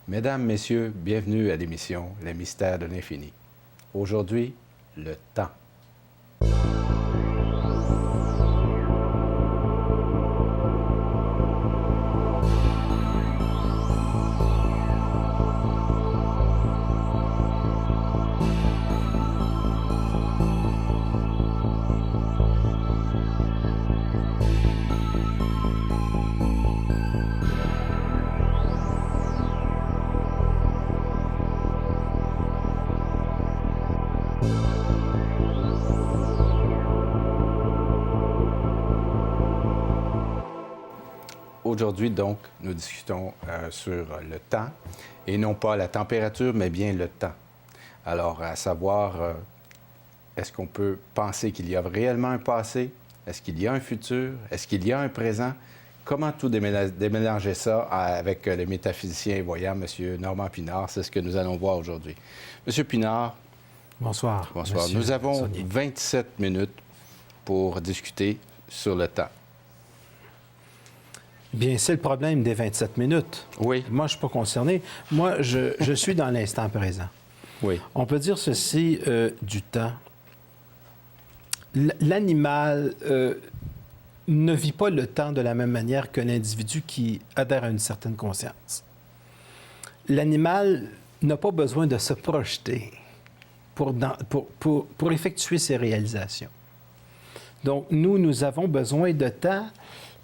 Mesdames, Messieurs, bienvenue à l'émission Les Mystères de l'Infini. Aujourd'hui, le temps. Aujourd'hui, donc, nous discutons sur le temps, et non pas la température, mais bien le temps. Alors, à savoir, est-ce qu'on peut penser qu'il y a réellement un passé? Est-ce qu'il y a un futur? Est-ce qu'il y a un présent? Comment tout démélanger ça avec le métaphysicien et voyant, M. Normand Pinard? C'est ce que nous allons voir aujourd'hui. M. Pinard. Bonsoir. Bonsoir. Nous avons 27 minutes pour discuter sur le temps. Bien, c'est le problème des 27 minutes. Oui. Moi, je ne suis pas concerné. Moi, je suis dans l'instant présent. Oui. On peut dire ceci du temps. L'animal ne vit pas le temps de la même manière qu'un individu qui adhère à une certaine conscience. L'animal n'a pas besoin de se projeter pour effectuer ses réalisations. Donc, nous avons besoin de temps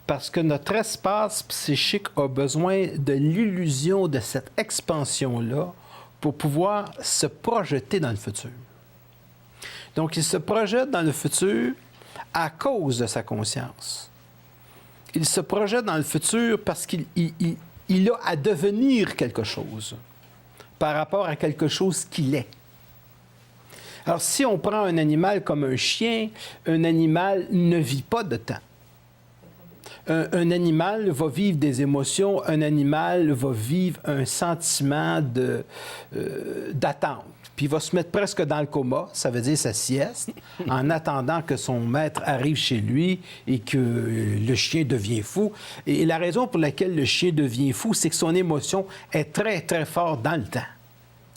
parce que notre espace psychique a besoin de l'illusion de cette expansion-là pour pouvoir se projeter dans le futur. Donc, il se projette dans le futur à cause de sa conscience. Il se projette dans le futur parce qu'il a à devenir quelque chose par rapport à quelque chose qu'il est. Alors, si on prend un animal comme un chien, un animal ne vit pas de temps. Un animal va vivre des émotions, un animal va vivre un sentiment d'attente. Puis il va se mettre presque dans le coma, ça veut dire sa sieste, en attendant que son maître arrive chez lui et que le chien devient fou. Et la raison pour laquelle le chien devient fou, c'est que son émotion est très, très forte dans le temps,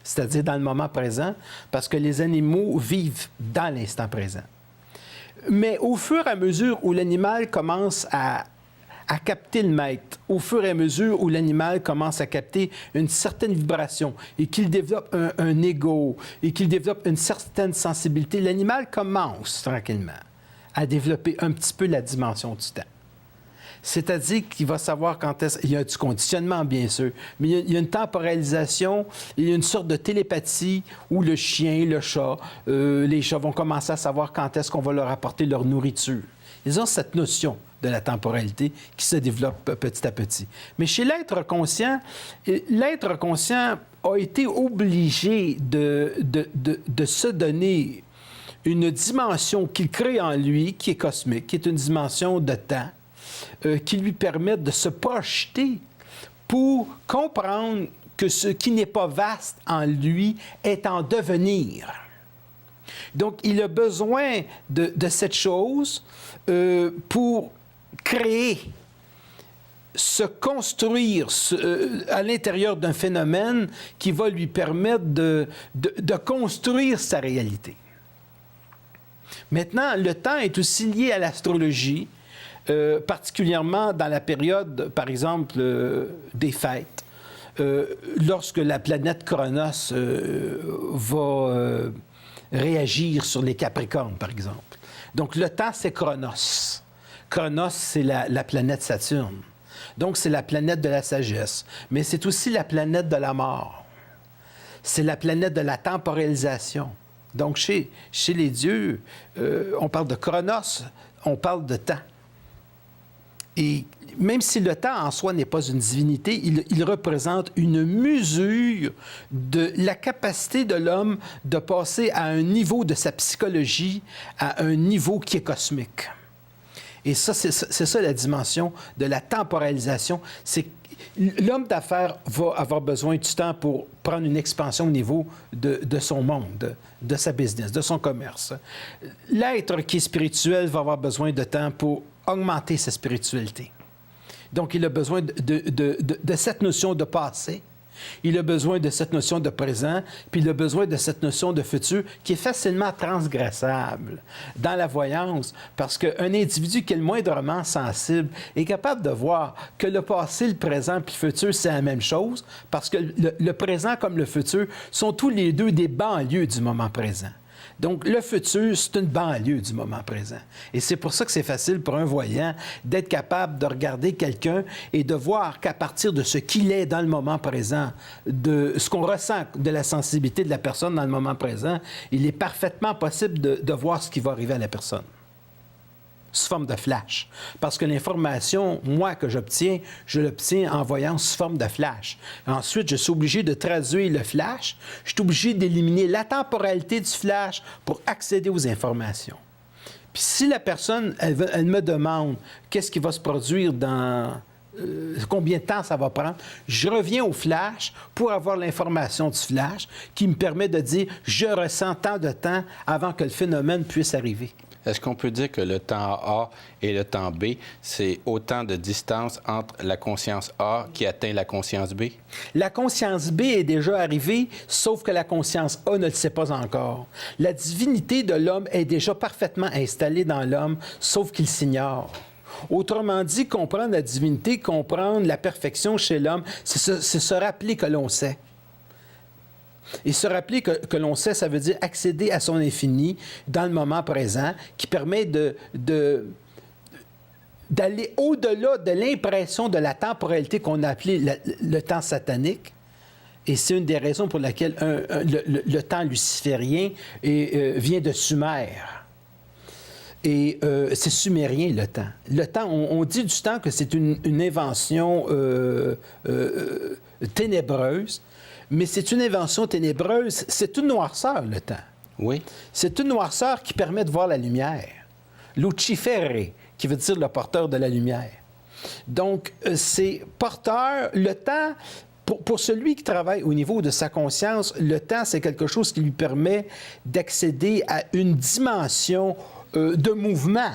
c'est-à-dire dans le moment présent, parce que les animaux vivent dans l'instant présent. Mais au fur et à mesure où l'animal commence à capter le maître, au fur et à mesure où l'animal commence à capter une certaine vibration et qu'il développe un ego et qu'il développe une certaine sensibilité, l'animal commence tranquillement à développer un petit peu la dimension du temps. C'est-à-dire qu'il va savoir quand est-ce... Il y a du conditionnement, bien sûr, mais il y a une temporalisation, il y a une sorte de télépathie où le chien, le chat, les chats vont commencer à savoir quand est-ce qu'on va leur apporter leur nourriture. Ils ont cette notion de la temporalité qui se développe petit à petit. Mais chez l'être conscient a été obligé de se donner une dimension qu'il crée en lui, qui est cosmique, qui est une dimension de temps, qui lui permettent de se projeter pour comprendre que ce qui n'est pas vaste en lui est en devenir. Donc, il a besoin de cette chose pour créer, se construire à l'intérieur d'un phénomène qui va lui permettre de construire sa réalité. Maintenant, le temps est aussi lié à l'astrologie, particulièrement dans la période, par exemple, des fêtes, lorsque la planète Chronos va réagir sur les Capricornes, par exemple. Donc, le temps, c'est Chronos. Chronos, c'est la planète Saturne. Donc, c'est la planète de la sagesse. Mais c'est aussi la planète de la mort. C'est la planète de la temporalisation. Donc, chez les dieux, on parle de Chronos, on parle de temps. Et même si le temps en soi n'est pas une divinité, il représente une mesure de la capacité de l'homme de passer à un niveau de sa psychologie, à un niveau qui est cosmique. Et ça, c'est ça la dimension de la temporalisation. C'est l'homme d'affaires va avoir besoin du temps pour prendre une expansion au niveau de son monde, de sa business, de son commerce. L'être qui est spirituel va avoir besoin de temps pour augmenter sa spiritualité. Donc, il a besoin de cette notion de passé Il a besoin de cette notion de présent, puis il a besoin de cette notion de futur qui est facilement transgressable dans la voyance, parce qu'un individu qui est le moindrement sensible est capable de voir que le passé, le présent puis le futur, c'est la même chose, parce que le présent comme le futur sont tous les deux des banlieues du moment présent. Donc, le futur, c'est une banlieue du moment présent. Et c'est pour ça que c'est facile pour un voyant d'être capable de regarder quelqu'un et de voir qu'à partir de ce qu'il est dans le moment présent, de ce qu'on ressent de la sensibilité de la personne dans le moment présent, il est parfaitement possible de voir ce qui va arriver à la personne sous forme de flash. Parce que l'information, moi, que j'obtiens, je l'obtiens en voyant sous forme de flash. Ensuite, je suis obligé de traduire le flash. Je suis obligé d'éliminer la temporalité du flash pour accéder aux informations. Puis si la personne, elle me demande qu'est-ce qui va se produire dans... combien de temps ça va prendre, je reviens au flash pour avoir l'information du flash qui me permet de dire « je ressens tant de temps avant que le phénomène puisse arriver ». Est-ce qu'on peut dire que le temps A et le temps B, c'est autant de distance entre la conscience A qui atteint la conscience B? La conscience B est déjà arrivée, sauf que la conscience A ne le sait pas encore. La divinité de l'homme est déjà parfaitement installée dans l'homme, sauf qu'il s'ignore. Autrement dit, comprendre la divinité, comprendre la perfection chez l'homme, c'est se rappeler que l'on sait. Et se rappeler que l'on sait, ça veut dire accéder à son infini dans le moment présent, qui permet d'aller au-delà de l'impression de la temporalité qu'on a appelée le temps satanique. Et c'est une des raisons pour laquelle le temps luciférien vient de Sumer. Et c'est sumérien, le temps. Le temps, on dit du temps que c'est une invention ténébreuse, mais c'est une invention ténébreuse, c'est une noirceur, le temps. Oui. C'est une noirceur qui permet de voir la lumière. Lucifere, qui veut dire le porteur de la lumière. Donc, c'est porteur, le temps, pour celui qui travaille au niveau de sa conscience, le temps, c'est quelque chose qui lui permet d'accéder à une dimension de mouvement.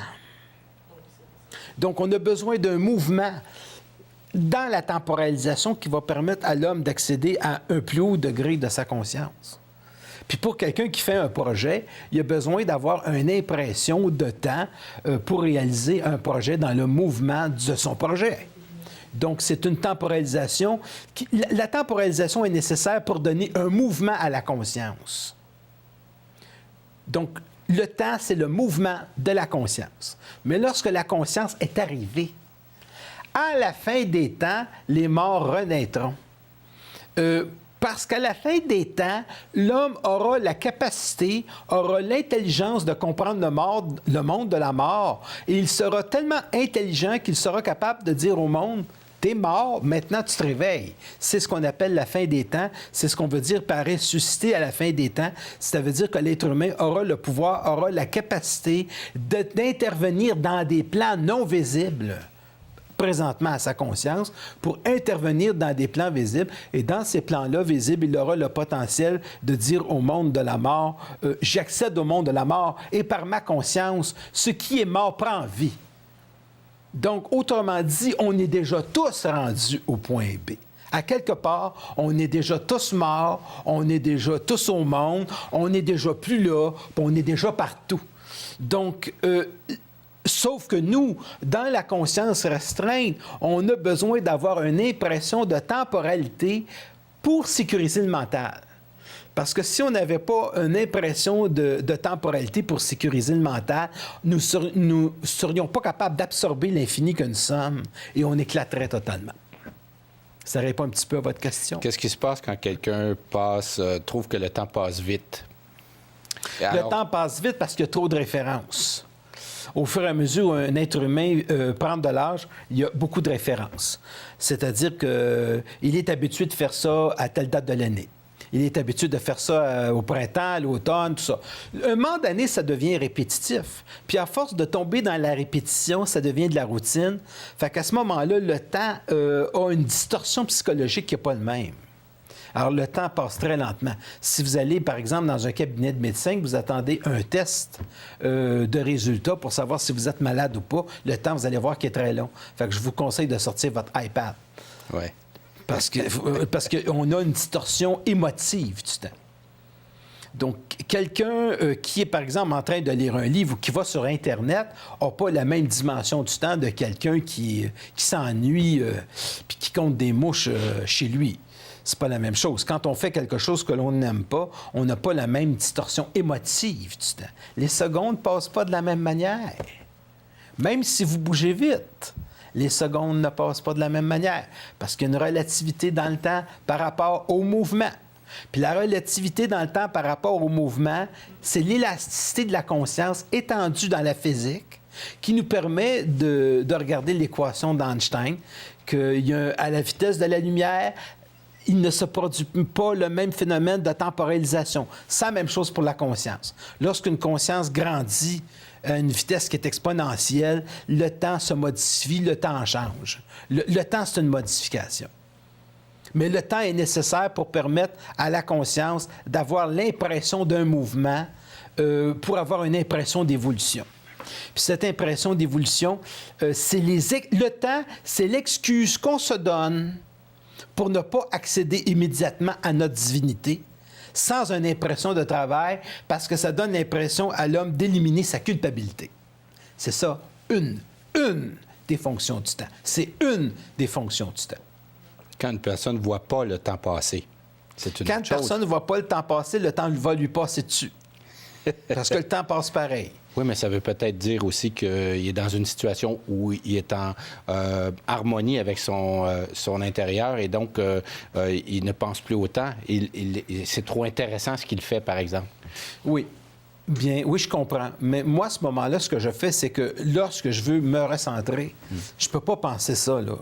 Donc, on a besoin d'un mouvement dans la temporalisation qui va permettre à l'homme d'accéder à un plus haut degré de sa conscience. Puis pour quelqu'un qui fait un projet, il a besoin d'avoir une impression de temps pour réaliser un projet dans le mouvement de son projet. Donc, c'est une temporalisation. La temporalisation est nécessaire pour donner un mouvement à la conscience. Donc, le temps, c'est le mouvement de la conscience. Mais lorsque la conscience est arrivée, à la fin des temps, les morts renaîtront. Parce qu'à la fin des temps, l'homme aura la capacité, aura l'intelligence de comprendre le monde de la mort. Et il sera tellement intelligent qu'il sera capable de dire au monde, « T'es mort, maintenant tu te réveilles. » C'est ce qu'on appelle la fin des temps. C'est ce qu'on veut dire par ressusciter à la fin des temps. Ça veut dire que l'être humain aura le pouvoir, aura la capacité d'intervenir dans des plans non visibles présentement à sa conscience pour intervenir dans des plans visibles. Et dans ces plans-là visibles, il aura le potentiel de dire au monde de la mort, j'accède au monde de la mort et par ma conscience, ce qui est mort prend vie. Donc, autrement dit, on est déjà tous rendus au point B. À quelque part, on est déjà tous morts, on est déjà tous au monde, on n'est déjà plus là, puis on est déjà partout. Donc, sauf que nous, dans la conscience restreinte, on a besoin d'avoir une impression de temporalité pour sécuriser le mental. Parce que si on n'avait pas une impression de temporalité pour sécuriser le mental, nous serions pas capables d'absorber l'infini que nous sommes et on éclaterait totalement. Ça répond un petit peu à votre question. Qu'est-ce qui se passe quand quelqu'un trouve que le temps passe vite? Le temps passe vite parce qu'il y a trop de références. Au fur et à mesure où un être humain prend de l'âge, il y a beaucoup de références. C'est-à-dire qu'il est habitué de faire ça à telle date de l'année. Il est habitué de faire ça au printemps, à l'automne, tout ça. Un moment donné, ça devient répétitif. Puis à force de tomber dans la répétition, ça devient de la routine. Fait qu'à ce moment-là, le temps a une distorsion psychologique qui n'est pas le même. Alors, le temps passe très lentement. Si vous allez, par exemple, dans un cabinet de médecin, vous attendez un test de résultat pour savoir si vous êtes malade ou pas, le temps, vous allez voir qu'il est très long. Fait que je vous conseille de sortir votre iPad. Ouais. Parce qu'on a une distorsion émotive du temps. Donc, quelqu'un qui est, par exemple, en train de lire un livre ou qui va sur Internet n'a pas la même dimension du temps de quelqu'un qui s'ennuie puis qui compte des mouches chez lui. C'est pas la même chose. Quand on fait quelque chose que l'on n'aime pas, on n'a pas la même distorsion émotive du temps. Les secondes ne passent pas de la même manière. Même si vous bougez vite, les secondes ne passent pas de la même manière parce qu'il y a une relativité dans le temps par rapport au mouvement. Puis la relativité dans le temps par rapport au mouvement, c'est l'élasticité de la conscience étendue dans la physique qui nous permet de regarder l'équation d'Einstein, qu'à la vitesse de la lumière, il ne se produit pas le même phénomène de temporalisation. C'est la même chose pour la conscience. Lorsqu'une conscience grandit à une vitesse qui est exponentielle, le temps se modifie, le temps change. Le temps, c'est une modification. Mais le temps est nécessaire pour permettre à la conscience d'avoir l'impression d'un mouvement pour avoir une impression d'évolution. Puis cette impression d'évolution, le temps, c'est l'excuse qu'on se donne pour ne pas accéder immédiatement à notre divinité sans une impression de travail, parce que ça donne l'impression à l'homme d'éliminer sa culpabilité. C'est ça, une des fonctions du temps. C'est une des fonctions du temps. Quand une personne ne voit pas le temps passer, c'est une Quand une personne ne voit pas le temps passer, le temps va lui passer dessus. Parce que le temps passe pareil. Oui, mais ça veut peut-être dire aussi qu'il est dans une situation où il est en harmonie avec son intérieur et donc il ne pense plus au temps. C'est trop intéressant ce qu'il fait, par exemple. Oui. Bien, oui, je comprends. Mais moi, à ce moment-là, ce que je fais, c'est que lorsque je veux me recentrer, je peux pas penser ça, là.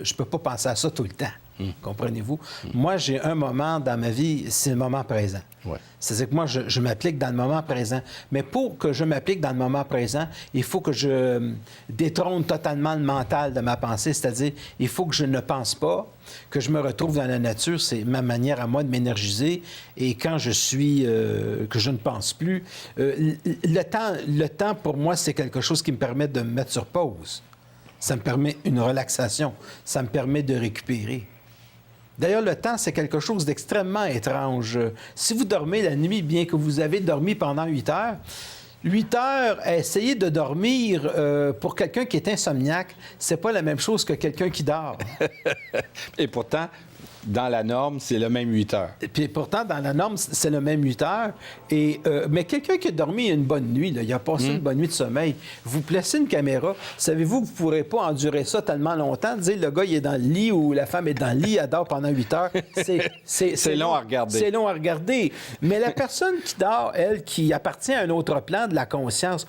Je peux pas penser à ça tout le temps. Comprenez-vous? Moi, j'ai un moment dans ma vie, c'est le moment présent. Ouais. C'est-à-dire que moi, je m'applique dans le moment présent. Mais pour que je m'applique dans le moment présent, il faut que je détrône totalement le mental de ma pensée. C'est-à-dire, il faut que je ne pense pas, que je me retrouve dans la nature. C'est ma manière à moi de m'énergiser. Et quand je suis... que je ne pense plus, le temps, pour moi, c'est quelque chose qui me permet de me mettre sur pause. Ça me permet une relaxation. Ça me permet de récupérer. D'ailleurs, le temps, c'est quelque chose d'extrêmement étrange. Si vous dormez la nuit, bien que vous avez dormi pendant 8 heures, 8 heures, essayer de dormir pour quelqu'un qui est insomniaque, c'est pas la même chose que quelqu'un qui dort. Et pourtant, dans la norme, c'est le même 8 heures. Et puis pourtant, dans la norme, c'est le même 8 heures. Mais quelqu'un qui a dormi une bonne nuit, là, il a passé une bonne nuit de sommeil, vous placez une caméra, savez-vous que vous ne pourrez pas endurer ça tellement longtemps? Dire le gars, il est dans le lit ou la femme est dans le lit, elle dort pendant 8 heures. C'est long à regarder. C'est long à regarder. Mais la personne qui dort, elle, qui appartient à un autre plan de la conscience,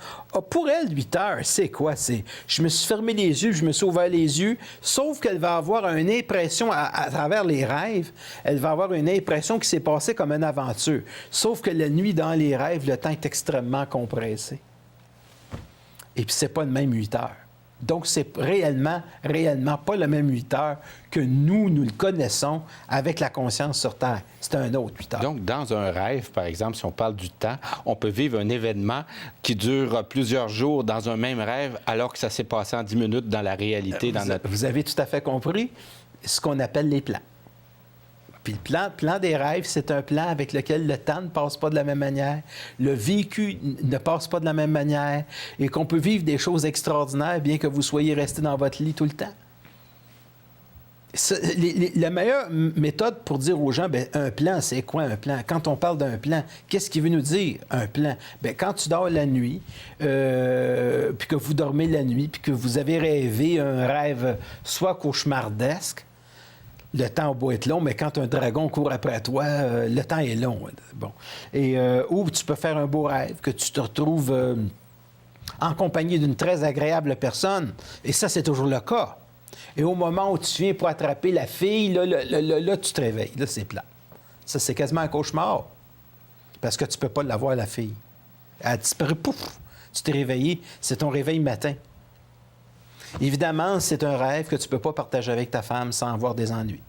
pour elle, 8 heures, c'est quoi? C'est je me suis fermé les yeux, je me suis ouvert les yeux, sauf qu'elle va avoir une impression à travers les rêves, elle va avoir une impression qui s'est passée comme une aventure. Sauf que la nuit, dans les rêves, le temps est extrêmement compressé. Et puis, c'est pas le même 8 heures. Donc, c'est réellement pas le même 8 heures que nous le connaissons avec la conscience sur Terre. C'est un autre 8 heures. Donc, dans un rêve, par exemple, si on parle du temps, on peut vivre un événement qui dure plusieurs jours dans un même rêve alors que ça s'est passé en 10 minutes dans la réalité. Vous avez tout à fait compris ce qu'on appelle les plans. Puis le plan des rêves, c'est un plan avec lequel le temps ne passe pas de la même manière, le vécu ne passe pas de la même manière, et qu'on peut vivre des choses extraordinaires bien que vous soyez resté dans votre lit tout le temps. La meilleure méthode pour dire aux gens, bien, un plan, c'est quoi un plan? Quand on parle d'un plan, qu'est-ce qu'il veut nous dire, un plan? Bien, quand tu dors la nuit, puis que vous dormez la nuit, puis que vous avez rêvé un rêve soit cauchemardesque, le temps a beau être long, mais quand un dragon court après toi, le temps est long. Bon. Et ou tu peux faire un beau rêve, que tu te retrouves en compagnie d'une très agréable personne. Et ça, c'est toujours le cas. Et au moment où tu viens pour attraper la fille, là tu te réveilles. Là, c'est plat. Ça, c'est quasiment un cauchemar. Parce que tu ne peux pas l'avoir, la fille. Elle a disparu, pouf! Tu t'es réveillé. C'est ton réveil matin. Évidemment, c'est un rêve que tu ne peux pas partager avec ta femme sans avoir des ennuis.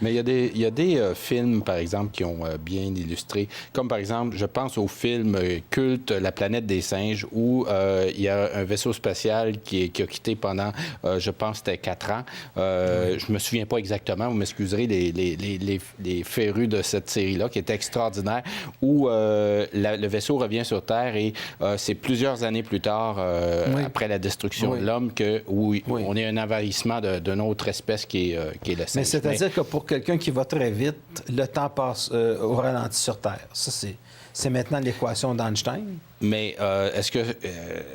Mais il y a des films, par exemple, qui ont bien illustré, comme par exemple, je pense au film culte La planète des singes, où il y a un vaisseau spatial qui a quitté pendant, je pense, c'était 4 ans. Je me souviens pas exactement, vous m'excuserez, les férus de cette série-là, qui était extraordinaire, où le vaisseau revient sur Terre et c'est plusieurs années plus tard, après la destruction de l'homme, où on est un envahissement d'une autre espèce qui est le singe. Mais c'est-à-dire que pour quelqu'un qui va très vite, le temps passe au ralenti sur Terre. Ça, c'est maintenant l'équation d'Einstein. Mais est-ce que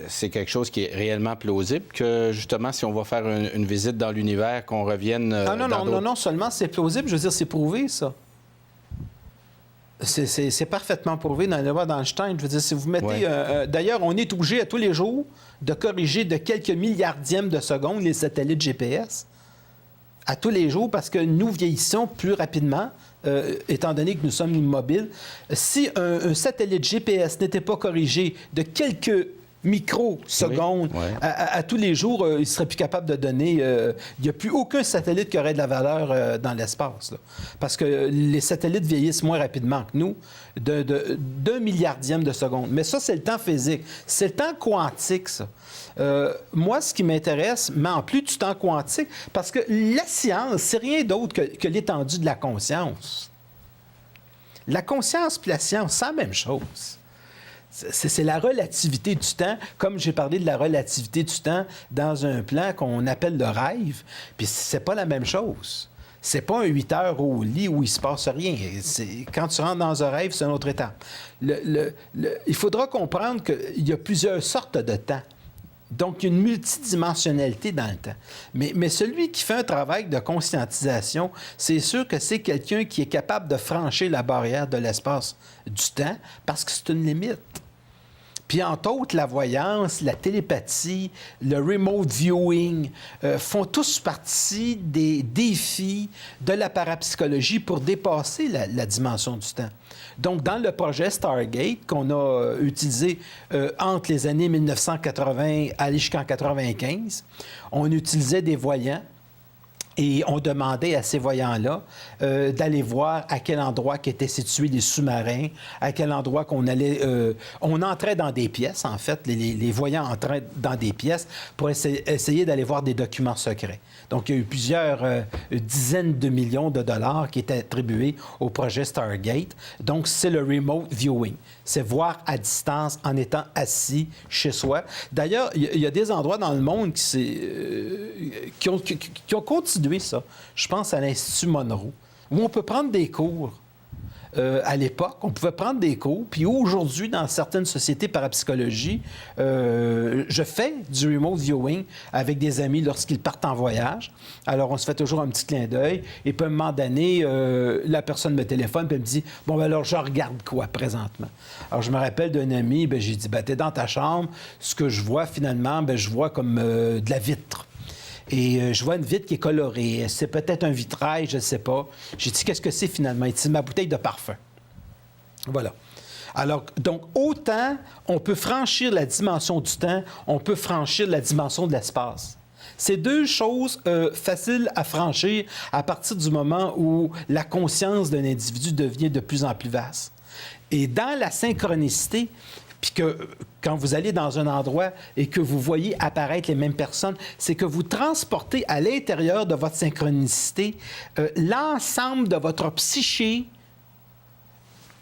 c'est quelque chose qui est réellement plausible que, justement, si on va faire une visite dans l'univers, qu'on revienne non seulement c'est plausible, je veux dire, c'est prouvé, ça. C'est parfaitement prouvé dans les lois d'Einstein. Je veux dire, si vous mettez... d'ailleurs, on est obligé à tous les jours de corriger de quelques milliardièmes de secondes les satellites GPS. À tous les jours, parce que nous vieillissons plus rapidement, étant donné que nous sommes immobiles. Si un satellite GPS n'était pas corrigé de quelques microsecondes à tous les jours, il ne serait plus capable de donner... il n'y a plus aucun satellite qui aurait de la valeur dans l'espace. Là. Parce que les satellites vieillissent moins rapidement que nous, d'un milliardième de seconde. Mais ça, c'est le temps physique. C'est le temps quantique, ça. Moi, ce qui m'intéresse, mais en plus du temps quantique, parce que la science, c'est rien d'autre que l'étendue de la conscience. La conscience et la science, c'est la même chose. C'est la relativité du temps, comme j'ai parlé de la relativité du temps dans un plan qu'on appelle le rêve, puis c'est pas la même chose. C'est pas un 8 heures au lit où il se passe rien. Quand tu rentres dans un rêve, c'est une autre étape. Il faudra comprendre qu'il y a plusieurs sortes de temps. Donc, il y a une multidimensionnalité dans le temps. Mais celui qui fait un travail de conscientisation, c'est sûr que c'est quelqu'un qui est capable de franchir la barrière de l'espace du temps parce que c'est une limite. Puis, entre autres, la voyance, la télépathie, le remote viewing font tous partie des défis de la parapsychologie pour dépasser la dimension du temps. Donc, dans le projet Stargate qu'on a utilisé entre les années 1980 à jusqu'en 1995, on utilisait des voyants. Et on demandait à ces voyants-là d'aller voir à quel endroit qu'étaient situés les sous-marins, à quel endroit qu'on allait... on entrait dans des pièces, en fait. Les voyants entraient dans des pièces pour essayer d'aller voir des documents secrets. Donc, il y a eu plusieurs dizaines de millions de dollars qui étaient attribués au projet Stargate. Donc, c'est le remote viewing. C'est voir à distance en étant assis chez soi. D'ailleurs, il y a des endroits dans le monde qui ont continué ça. Je pense à l'Institut Monroe, où on peut prendre des cours. À l'époque, on pouvait prendre des cours, puis aujourd'hui, dans certaines sociétés parapsychologie, je fais du remote viewing avec des amis lorsqu'ils partent en voyage. Alors, on se fait toujours un petit clin d'œil, et puis à un moment donné, la personne me téléphone, puis elle me dit « Bon, ben alors, je regarde quoi présentement? » Alors, je me rappelle d'un ami, ben j'ai dit « Ben, t'es dans ta chambre, ce que je vois finalement, ben je vois comme de la vitre. » Et je vois une vitre qui est colorée. C'est peut-être un vitrail, je ne sais pas. J'ai dit, qu'est-ce que c'est finalement? Il dit, c'est ma bouteille de parfum. Voilà. Alors, donc, autant on peut franchir la dimension du temps, on peut franchir la dimension de l'espace. C'est deux choses faciles à franchir à partir du moment où la conscience d'un individu devient de plus en plus vaste. Et dans la synchronicité, puis que quand vous allez dans un endroit et que vous voyez apparaître les mêmes personnes, c'est que vous transportez à l'intérieur de votre synchronicité l'ensemble de votre psyché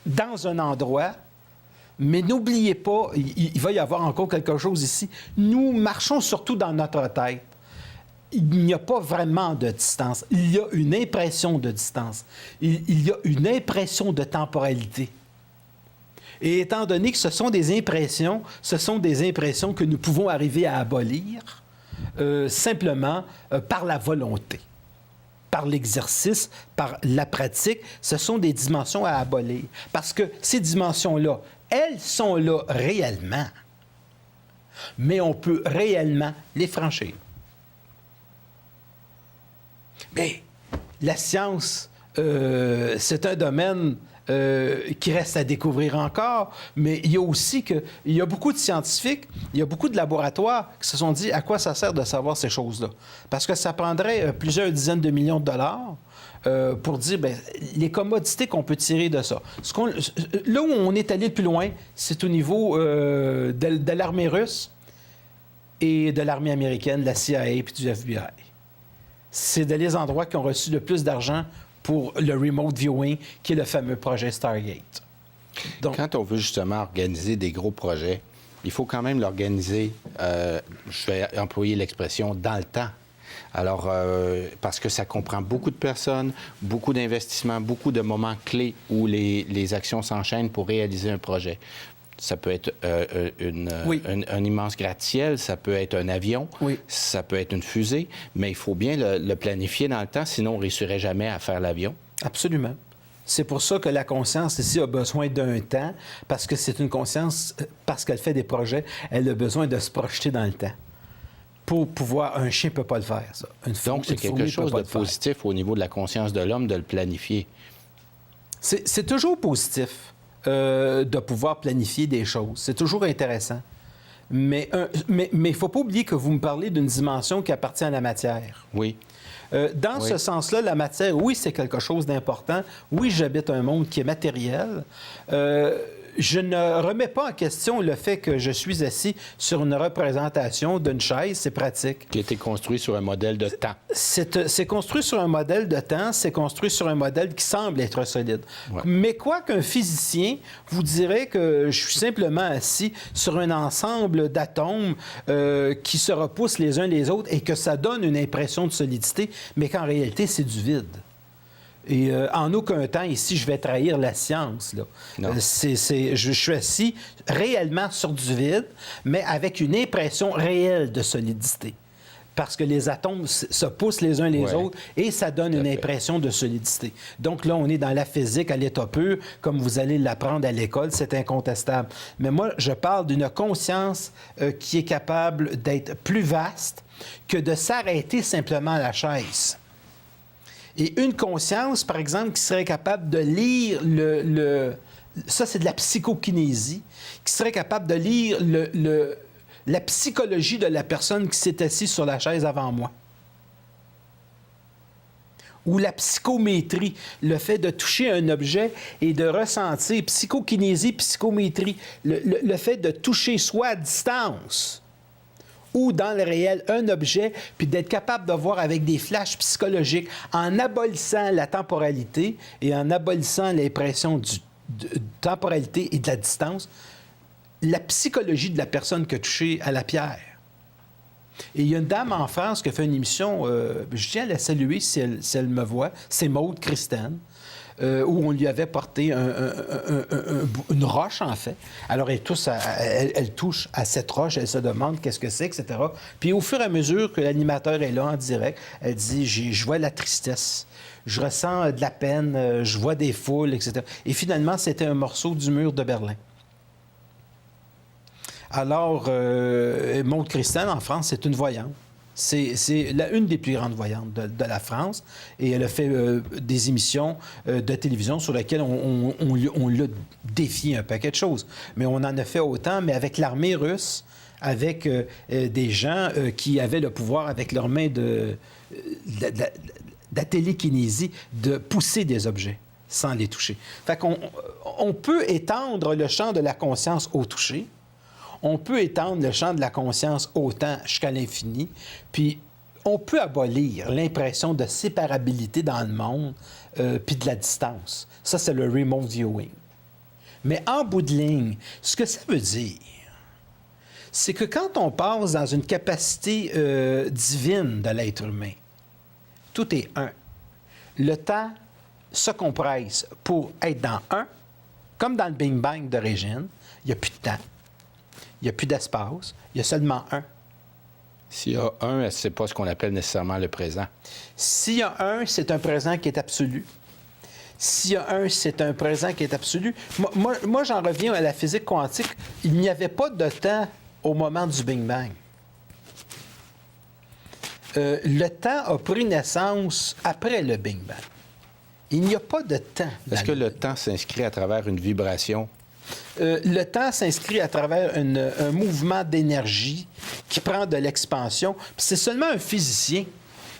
dans un endroit. Mais n'oubliez pas, il va y avoir encore quelque chose ici. Nous marchons surtout dans notre tête. Il n'y a pas vraiment de distance. Il y a une impression de distance. Il y a une impression de temporalité. Et étant donné que ce sont des impressions que nous pouvons arriver à abolir simplement par la volonté, par l'exercice, par la pratique. Ce sont des dimensions à abolir. Parce que ces dimensions-là, elles sont là réellement, mais on peut réellement les franchir. Mais la science, c'est un domaine qui reste à découvrir encore, mais il y a aussi il y a beaucoup de scientifiques, il y a beaucoup de laboratoires qui se sont dit à quoi ça sert de savoir ces choses-là. Parce que ça prendrait plusieurs dizaines de millions de dollars pour dire bien, les commodités qu'on peut tirer de ça. Là où on est allé le plus loin, c'est au niveau de l'armée russe et de l'armée américaine, de la CIA et du FBI. C'est les endroits qui ont reçu le plus d'argent pour le remote viewing, qui est le fameux projet Stargate. Donc, quand on veut justement organiser des gros projets, il faut quand même l'organiser, je vais employer l'expression, dans le temps. Alors, parce que ça comprend beaucoup de personnes, beaucoup d'investissements, beaucoup de moments clés où les actions s'enchaînent pour réaliser un projet. Ça peut être un immense gratte-ciel, ça peut être un avion, ça peut être une fusée, mais il faut bien le planifier dans le temps, sinon on ne réussirait jamais à faire l'avion. Absolument. C'est pour ça que la conscience ici a besoin d'un temps, parce que c'est une conscience, parce qu'elle fait des projets, elle a besoin de se projeter dans le temps. Pour pouvoir... Un chien ne peut pas le faire, ça. Donc, c'est quelque chose de positif au niveau de la conscience de l'homme de le planifier. C'est toujours positif. De pouvoir planifier des choses. C'est toujours intéressant. Mais il ne faut pas oublier que vous me parlez d'une dimension qui appartient à la matière. Oui. Dans ce sens-là, la matière, oui, c'est quelque chose d'important. Oui, j'habite un monde qui est matériel. Je ne remets pas en question le fait que je suis assis sur une représentation d'une chaise, c'est pratique. Qui a été construit sur un modèle de temps. C'est construit sur un modèle de temps, c'est construit sur un modèle qui semble être solide. Ouais. Mais quoi qu'un physicien vous dirait que je suis simplement assis sur un ensemble d'atomes qui se repoussent les uns les autres et que ça donne une impression de solidité, mais qu'en réalité, c'est du vide. Et en aucun temps, ici, je vais trahir la science. Là. Je suis assis réellement sur du vide, mais avec une impression réelle de solidité. Parce que les atomes se poussent les uns les autres et ça donne une impression de solidité. Donc là, on est dans la physique à l'état pur, comme vous allez l'apprendre à l'école, c'est incontestable. Mais moi, je parle d'une conscience qui est capable d'être plus vaste que de s'arrêter simplement à la chaise. Et une conscience, par exemple, qui serait capable de lire ça, c'est de la psychokinésie, qui serait capable de lire la psychologie de la personne qui s'est assise sur la chaise avant moi. Ou la psychométrie, le fait de toucher un objet et de ressentir, psychokinésie, psychométrie, le fait de toucher soit à distance ou dans le réel un objet, puis d'être capable de voir avec des flashs psychologiques en abolissant la temporalité et en abolissant l'impression de temporalité et de la distance, la psychologie de la personne qui a touché à la pierre. Et il y a une dame en France qui a fait une émission, je tiens à la saluer si elle me voit, c'est Maude Christen, où on lui avait porté une roche, en fait. Alors, elle touche à cette roche, elle se demande qu'est-ce que c'est, etc. Puis, au fur et à mesure que l'animateur est là en direct, elle dit « Je vois la tristesse, je ressens de la peine, je vois des foules, etc. » Et finalement, c'était un morceau du mur de Berlin. Alors, Maude Christen, en France, c'est une voyante. C'est une des plus grandes voyantes de la France. Et elle a fait des émissions de télévision sur lesquelles on l'a défié un paquet de choses. Mais on en a fait autant, mais avec l'armée russe, avec des gens qui avaient le pouvoir, avec leurs mains de la télékinésie, de pousser des objets sans les toucher. Fait qu'on peut étendre le champ de la conscience au toucher. On peut étendre le champ de la conscience autant jusqu'à l'infini, puis on peut abolir l'impression de séparabilité dans le monde, puis de la distance. Ça, c'est le remote viewing. Mais en bout de ligne, ce que ça veut dire, c'est que quand on passe dans une capacité divine de l'être humain, tout est un. Le temps se compresse pour être dans un, comme dans le Big Bang d'origine, il n'y a plus de temps. Il n'y a plus d'espace, il y a seulement un. S'il y a un, ce n'est pas ce qu'on appelle nécessairement le présent. S'il y a un, c'est un présent qui est absolu. S'il y a un, c'est un présent qui est absolu. Moi, j'en reviens à la physique quantique. Il n'y avait pas de temps au moment du Big Bang. Le temps a pris naissance après le Big Bang. Il n'y a pas de temps. Est-ce que le temps s'inscrit à travers une vibration? Le temps s'inscrit à travers un mouvement d'énergie qui prend de l'expansion. Puis c'est seulement un physicien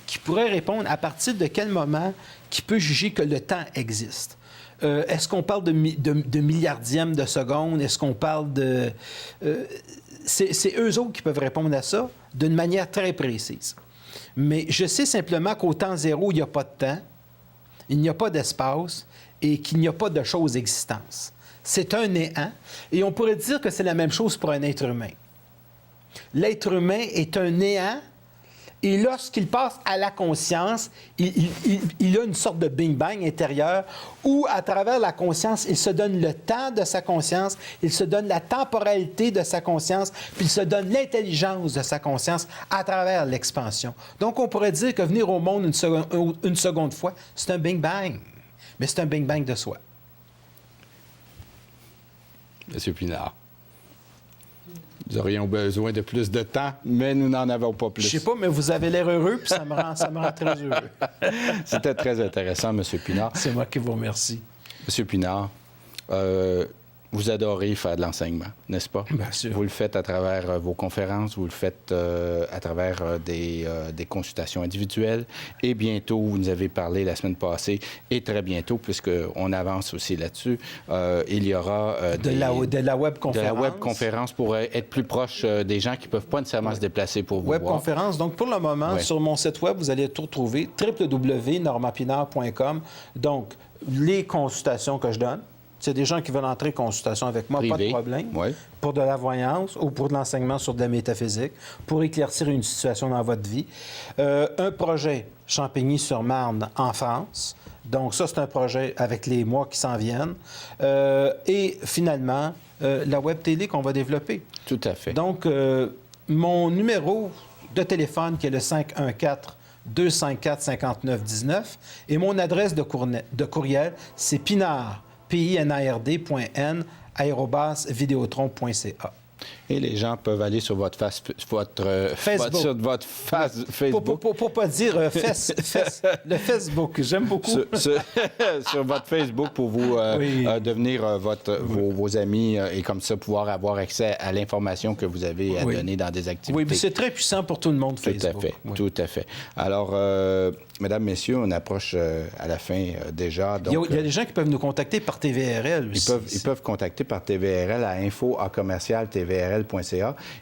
qui pourrait répondre à partir de quel moment qui peut juger que le temps existe. Est-ce qu'on parle de milliardièmes de seconde? Est-ce qu'on parle de... c'est eux autres qui peuvent répondre à ça d'une manière très précise. Mais je sais simplement qu'au temps zéro, il n'y a pas de temps, il n'y a pas d'espace et qu'il n'y a pas de choses existence. C'est un néant. Et on pourrait dire que c'est la même chose pour un être humain. L'être humain est un néant et lorsqu'il passe à la conscience, il a une sorte de bing-bang intérieur où, à travers la conscience, il se donne le temps de sa conscience, il se donne la temporalité de sa conscience, puis il se donne l'intelligence de sa conscience à travers l'expansion. Donc, on pourrait dire que venir au monde une seconde fois, c'est un bing-bang, mais c'est un bing-bang de soi. Monsieur Pinard, nous aurions besoin de plus de temps, mais nous n'en avons pas plus. Je sais pas, mais vous avez l'air heureux, puis ça me rend très heureux. C'était très intéressant, Monsieur Pinard. C'est moi qui vous remercie. Monsieur Pinard, vous adorez faire de l'enseignement, n'est-ce pas? Bien sûr. Vous le faites à travers vos conférences, vous le faites à travers des consultations individuelles. Et bientôt, vous nous avez parlé la semaine passée, et très bientôt, puisqu'on avance aussi là-dessus, il y aura de la webconférence. De la webconférence pour être plus proche des gens qui ne peuvent pas nécessairement se déplacer pour vous webconférence. Donc, pour le moment, sur mon site web, vous allez tout retrouver, www.normandpinard.com. Donc, les consultations que je donne. C'est des gens qui veulent entrer en consultation avec moi, privé, pas de problème. Oui. Pour de la voyance ou pour de l'enseignement sur de la métaphysique, pour éclaircir une situation dans votre vie. Un projet Champigny-sur-Marne en France. Donc ça, c'est un projet avec les mois qui s'en viennent. Et finalement, la web télé qu'on va développer. Tout à fait. Donc, mon numéro de téléphone, qui est le 514-254-5919, et mon adresse de courriel, c'est pinard, pinard@videotron.ca. Et les gens peuvent aller sur votre Facebook. Pour pas dire le Facebook, j'aime beaucoup. Sur votre Facebook pour vous devenir vos amis et comme ça pouvoir avoir accès à l'information que vous avez à donner dans des activités. Oui, mais c'est très puissant pour tout le monde, Facebook. Tout à fait. Alors, mesdames, messieurs, on approche à la fin déjà. Donc, il y a des gens qui peuvent nous contacter par TVRL aussi. Ils peuvent contacter par TVRL à info@commercial-tvrl.ca.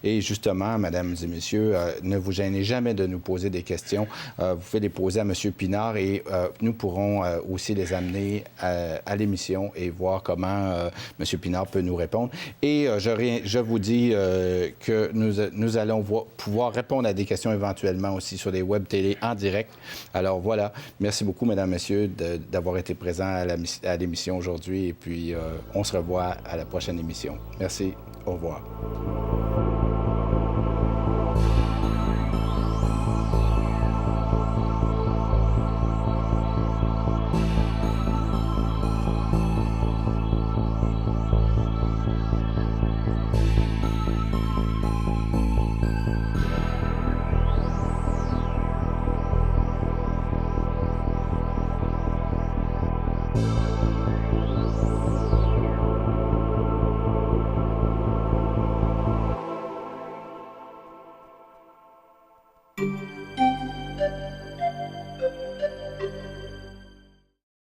Et justement, mesdames et messieurs, ne vous gênez jamais de nous poser des questions. Vous pouvez les poser à M. Pinard et nous pourrons aussi les amener à l'émission et voir comment M. Pinard peut nous répondre. Et je vous dis que nous allons pouvoir répondre à des questions éventuellement aussi sur les web télé en direct. Alors voilà, merci beaucoup, mesdames et messieurs, d'avoir été présents à l'émission aujourd'hui. Et puis, on se revoit à la prochaine émission. Merci. Au revoir.